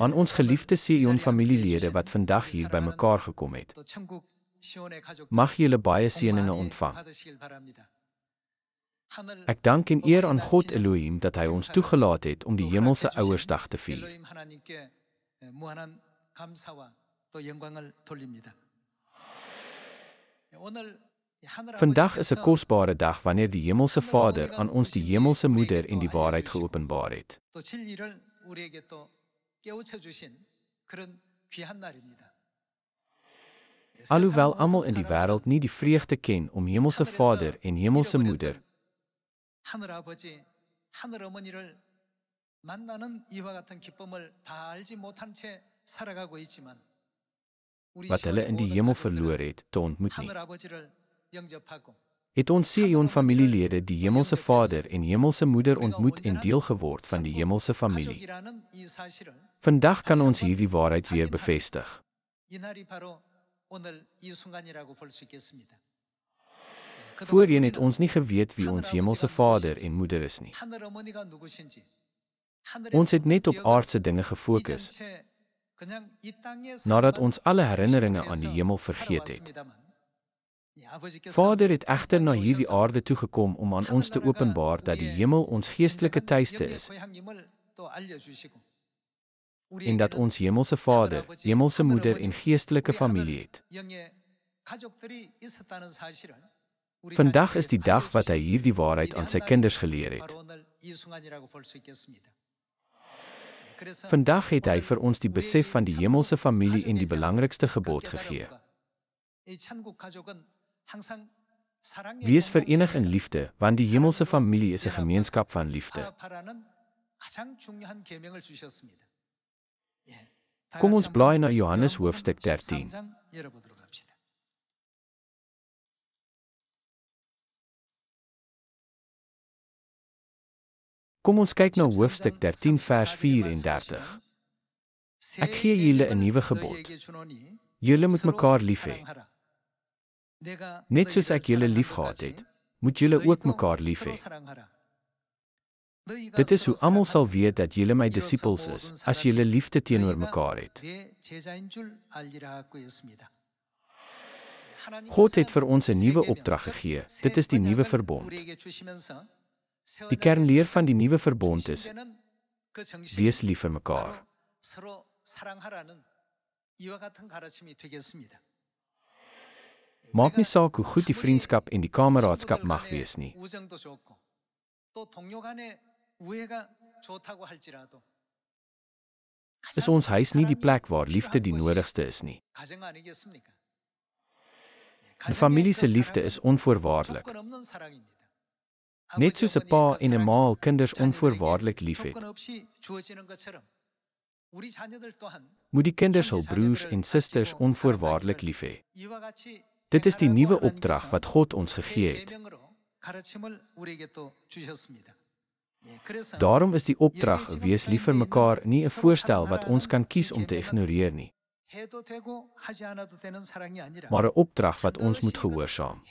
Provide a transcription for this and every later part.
Aan ons geliefde Sion familielede wat vandag hier by mekaar gekom het, mag julle baie seëninge ontvang. Ek dank en eer aan God Elohim dat hy ons toegelaat het om die hemelse Ouersdag te vier. Vandag is 'n kosbare dag wanneer die Hemelse Vader aan ons die Hemelse Moeder en die waarheid geopenbaar het. Alhoewel almal in die wêreld nie die vreugde ken om Hemelse Vader en Hemelse Moeder 하늘아버지, 하늘어머니를 만나는 이와 같은 기쁨을 다 알지 못한 채 살아가고 있지만 wat hulle in die hemel verloor het, te ontmoet nie. 하늘아버지를 영접하고 Het ons Sion familielede die Hemelse Vader en Hemelse Moeder ontmoet en deel geword van die Hemelse familie. 가족이라는 이 사실을 Vandag kan ons hierdie waarheid weer bevestig. 이 날이 바로 오늘 이 순간이라고 볼 수 있겠습니다. Voorheen het ons nie geweet wie ons Hemelse Vader en Moeder is nie. 하늘어머니가 누구신지 Ons het net op aardse dinge gefokus, nadat ons alle herinneringe aan die hemel vergeet het. Vader het egter na hierdie aarde toegekom om aan ons te openbaar dat die hemel ons geestelike tuiste is en dat ons Hemelse Vader, Hemelse Moeder en geestelike familie het. Vandag is die dag wat hy hierdie waarheid aan sy kinders geleer het. Vandag het hy vir ons die besef van die hemelse familie en die belangrikste gebod gegee. Wees verenig in liefde, want die hemelse familie is 'n gemeenskap van liefde. Kom ons blaai na Johannes hoofstuk 13. Kom ons kyk na hoofstuk 13 vers 34. Ek gee julle 'n nuwe gebod. Julle moet mekaar lief hê. Net soos ek julle liefgehad het, moet julle ook mekaar lief hê. Dit is hoe almal sal weet dat julle my disippels is, as julle liefde teenoor mekaar het. God het vir ons 'n nuwe opdrag gegee. Dit is die nuwe verbond. Die kernleer van die nuwe verbond is: wees lief vir mekaar. Maak nie saak hoe goed die vriendskap en die kameraadskap mag wees nie. Is ons huis nie die plek waar liefde die nodigste is nie? Die familie se liefde is onvoorwaardelik. Net soos 'n pa en 'n ma hul kinders onvoorwaardelik liefhet, moet die kinders hul broers en susters onvoorwaardelik lief hê. Dit is die nuwe opdrag wat God ons gegee het. Daarom is die opdrag wees lief vir mekaar nie 'n voorstel wat ons kan kies om te ignoreer nie, maar 'n opdrag wat ons moet gehoorsaam.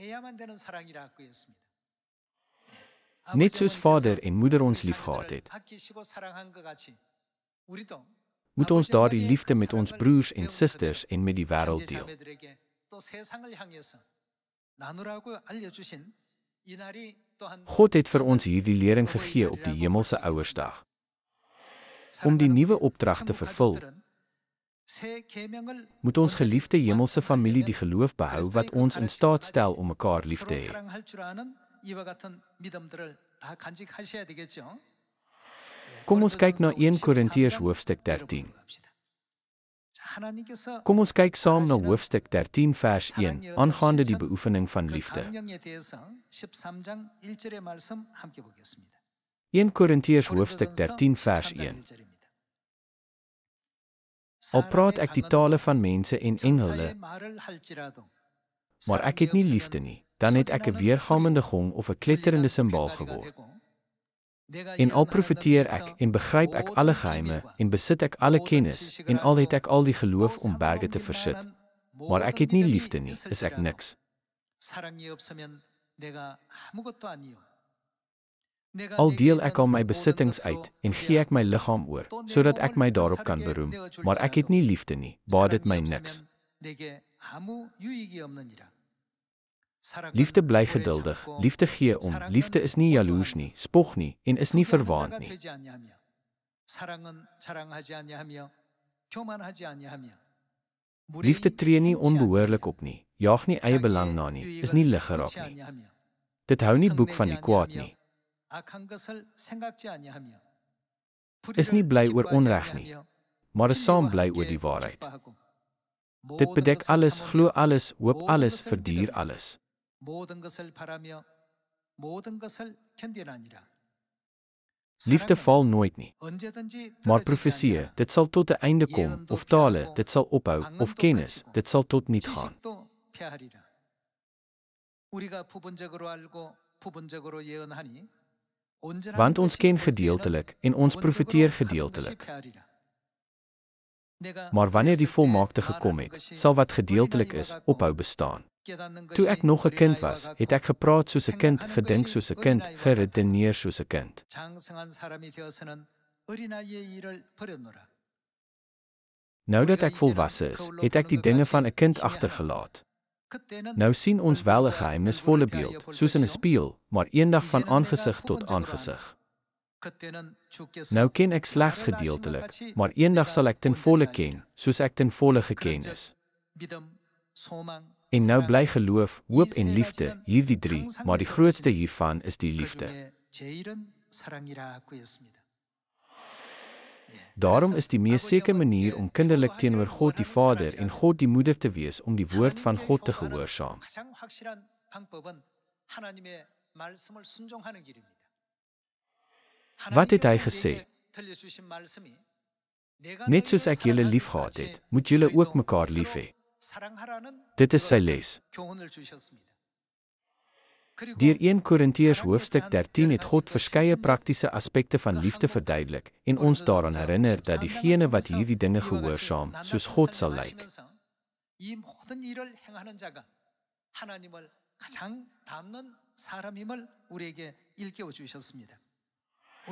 Net soos Vader en Moeder ons liefgehad het, moet ons daardie liefde met ons broers en susters en met die wêreld deel. God het vir ons hierdie lering gegee op die hemelse Ouersdag. Om die nuwe opdrag te vervul, moet ons geliefde hemelse familie die geloof behou wat ons in staat stel om mekaar lief te hê. Kom ons kyk na 1 Korintiërs hoofstuk 13. Kom ons kyk saam na hoofstuk 13 vers 1, aangaande die beoefening van liefde. 1 Korintiërs hoofstuk 13 vers 1. Al praat ek die tale van mense en engele, maar ek het nie liefde nie, dan het ek 'n weergalmende gong of 'n kletterende simbaal geword. En al profeteer ek en begryp ek alle geheime en besit ek alle kennis en al het ek al die geloof om berge te versit, maar ek het nie liefde nie, is ek niks. Al deel ek al my besittings uit en gee ek my liggaam oor, sodat ek my daarop kan beroem, maar ek het nie liefde nie, baat dit my niks. Liefde bly geduldig, liefde gee om, liefde is nie jaloers nie, spog nie en is nie verwaand nie. Liefde tree nie onbehoorlik op nie, jaag nie eie belang na nie, is nie lig geraak nie. Dit hou nie boek van die kwaad nie. Is nie bly oor onreg nie, maar is saam bly oor die waarheid. Dit bedek alles, glo alles, hoop alles, verduur alles. Liefde val nooit nie. Maar profesie, dit sal tot 'n einde kom, of tale, dit sal ophou, of kennis, dit sal tot niet gaan. Want ons ken gedeeltelik en ons profeteer gedeeltelik. Maar wanneer die volmaakte gekom het, sal wat gedeeltelik is, ophou bestaan. Toe ek nog 'n kind was, het ek gepraat soos 'n kind, gedink soos 'n kind, geredeneer soos 'n kind. Nou dat ek volwasse is, het ek die dinge van 'n kind agtergelaat. Nou sien ons wel 'n geheimnisvolle beeld, soos in 'n spieël, maar eendag van aangesig tot aangesig. Nou ken ek slegs gedeeltelik, maar eendag sal ek ten volle ken, soos ek ten volle geken is. En nou bly geloof, hoop en liefde, hierdie drie, maar die grootste hiervan is die liefde. Daarom is die mees sekere manier om kinderlik teenoor God die Vader en God die Moeder te wees om die woord van God te gehoorsaam. Wat het hy gesê? Net soos ek julle liefgehad het, moet julle ook mekaar lief hê. Dit is sy les. Deur 1 Korintiërs hoofstuk 13 het God verskeie praktiese aspekte van liefde verduidelik en ons daaraan herinner dat diegene wat hierdie dinge gehoorsaam, soos God sal lyk.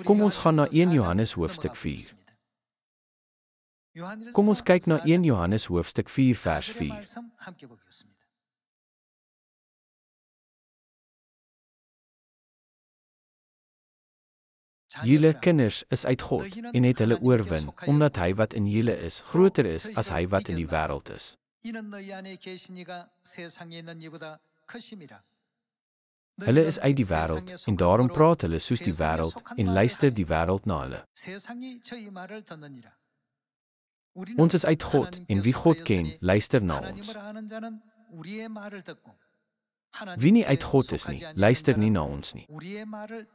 Kom ons gaan na 1 Johannes hoofstuk 4. Kom ons kyk na 1 Johannes hoofstuk 4 vers 4. Julle kinders is uit God en het hulle oorwin, omdat hy wat in julle is, groter is as hy wat in die wêreld is. Hulle is uit die wêreld en daarom praat hulle soos die wêreld en luister die wêreld na hulle. Ons is uit God en wie God ken, luister na ons. Wie nie uit God is nie, luister nie na ons nie.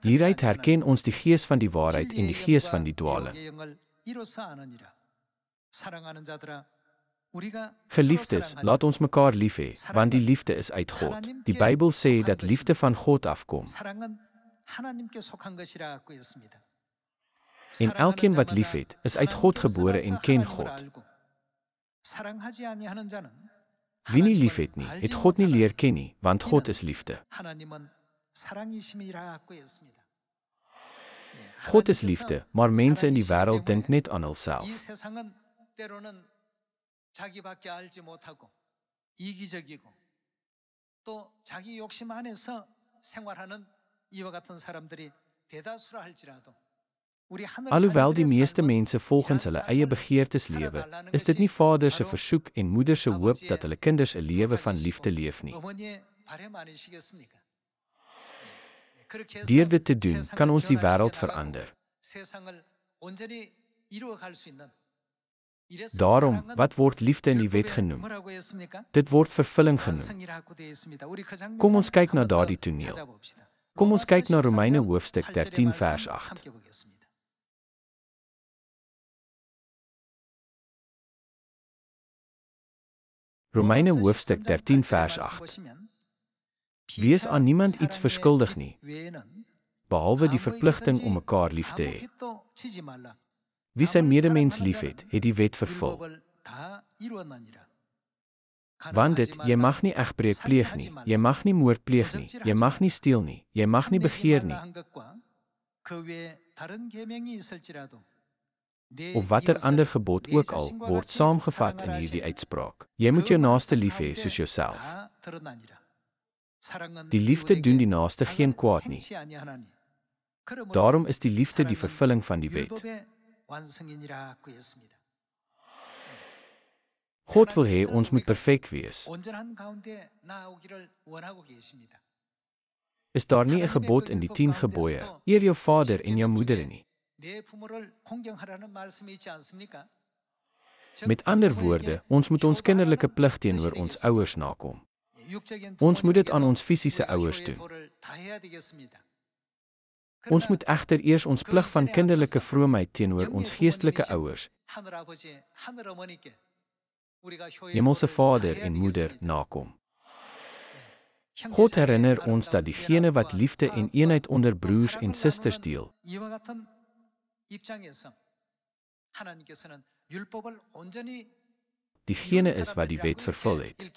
Hieruit herken ons die gees van die waarheid en die gees van die dwaling. Geliefdes, laat ons mekaar lief hê, want die liefde is uit God. Die Bybel sê dat liefde van God afkom. En elkeen wat liefhet, is uit God gebore en ken God. Wie nie liefhet nie, het God nie leer ken nie, want God is liefde. God is liefde, maar mense in die wêreld dink net aan hulself. 자기밖에 알지 못하고 이기적이고 또 자기 욕심 안에서 생활하는 이와 같은 사람들이 대다수라 할지라도 Alhoewel die meeste mense volgens hulle eie begeertes lewe, is dit nie Vader se versoek en Moeder se hoop dat hulle kinders 'n lewe van liefde leef nie. Deur dit te doen, kan ons die wêreld verander. Daarom, wat word liefde in die wet genoem? Dit word vervulling genoem. Kom ons kyk na daardie toneel. Kom ons kyk na Romeine hoofstuk 13 vers 8. Romeine hoofstuk 13 vers 8. Wees aan niemand iets verskuldig nie, behalwe die verpligting om mekaar lief te hê. Wie sy medemens liefhet, het die wet vervul. Want dit, jy mag nie egbreek pleeg nie, jy mag nie moord pleeg nie, jy mag nie steel nie, jy mag nie begeer nie. 그 외에 다른 계명이 있을지라도 Of watter ander gebod ook al, word saamgevat in hierdie uitspraak. Jy moet jou naaste lief hê soos jouself. Die liefde doen die naaste geen kwaad nie. Daarom is die liefde die vervulling van die wet. God wil hê ons moet perfek wees. Is daar nie 'n gebod in die 10 gebooie, eer jou vader en jou moeder nie? Met ander woorde, ons moet ons kinderlike plig teenoor ons ouers nakom. Ons moet dit aan ons fisiese ouers doen. Ons moet egter eers ons plig van kinderlike vroomheid teenoor ons geestelike ouers, Hemelse Vader en Moeder, nakom. God herinner ons dat diegene wat liefde en eenheid onder broers en susters deel, diegene is wat die wet vervul het.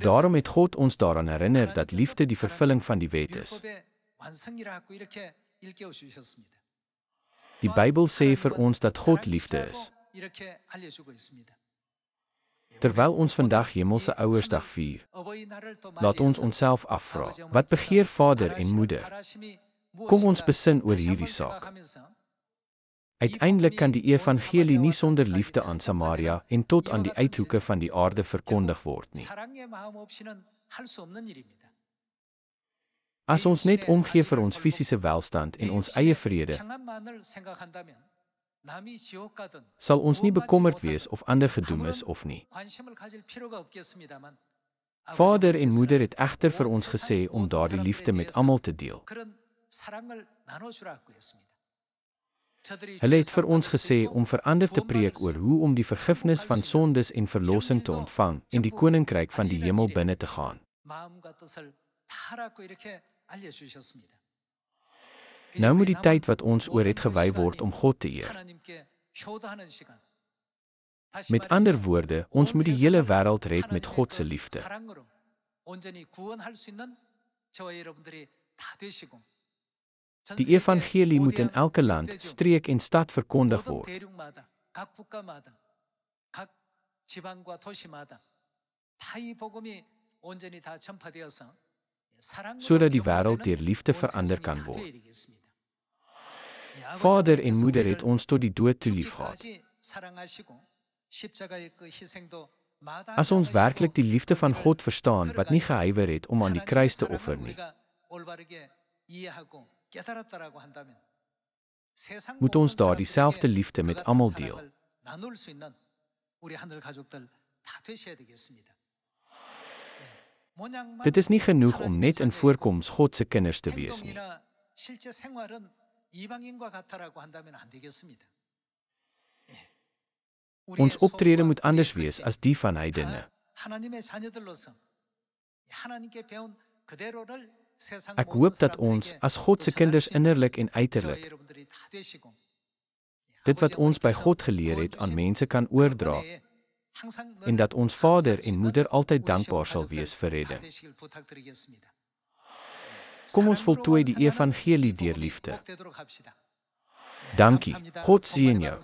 Daarom het God ons daaraan herinner dat liefde die vervulling van die wet is. Die Bybel sê vir ons dat God liefde is. Terwyl ons vandag Hemelse Ouersdag vier, laat ons onsself afvra, wat begeer Vader en Moeder? Kom ons besin oor hierdie saak. Uiteindelik kan die evangelie nie sonder liefde aan Samaria en tot aan die uithoeke van die aarde verkondig word nie. As ons net omgee vir ons fisiese welstand en ons eie vrede, sal ons nie bekommerd wees of ander gedoem is of nie. Vader en Moeder het egter vir ons gesê om daardie liefde met almal te deel. Hulle het vir ons gesê om vir ander te preek oor hoe om die vergifnis van sondes en verlossing te ontvang en die koninkryk van die hemel binne te gaan. Nou moet die tyd wat ons oor het gewy word om God te eer. Met ander woorde, ons moet die hele wêreld red met God se liefde. Die evangelie moet in elke land, streek en stad verkondig word, sodat die wêreld deur liefde verander kan word. Vader en Moeder het ons tot die dood toe liefgehad. As ons werklik die liefde van God verstaan wat nie gehuiwer het om aan die kruis te offer nie, moet ons daar dieselfde liefde met almal deel. Dit is nie genoeg om net in voorkoms God se kinders te wees nie. Ons optrede moet anders wees as die van heidene. Ek hoop dat ons, as God se kinders innerlik en uiterlik, dit wat ons by God geleer het aan mense kan oordra, en dat ons Vader en Moeder altyd dankbaar sal wees vir redding. Kom ons voltooi die evangelie deur liefde. Dankie. God seën jou.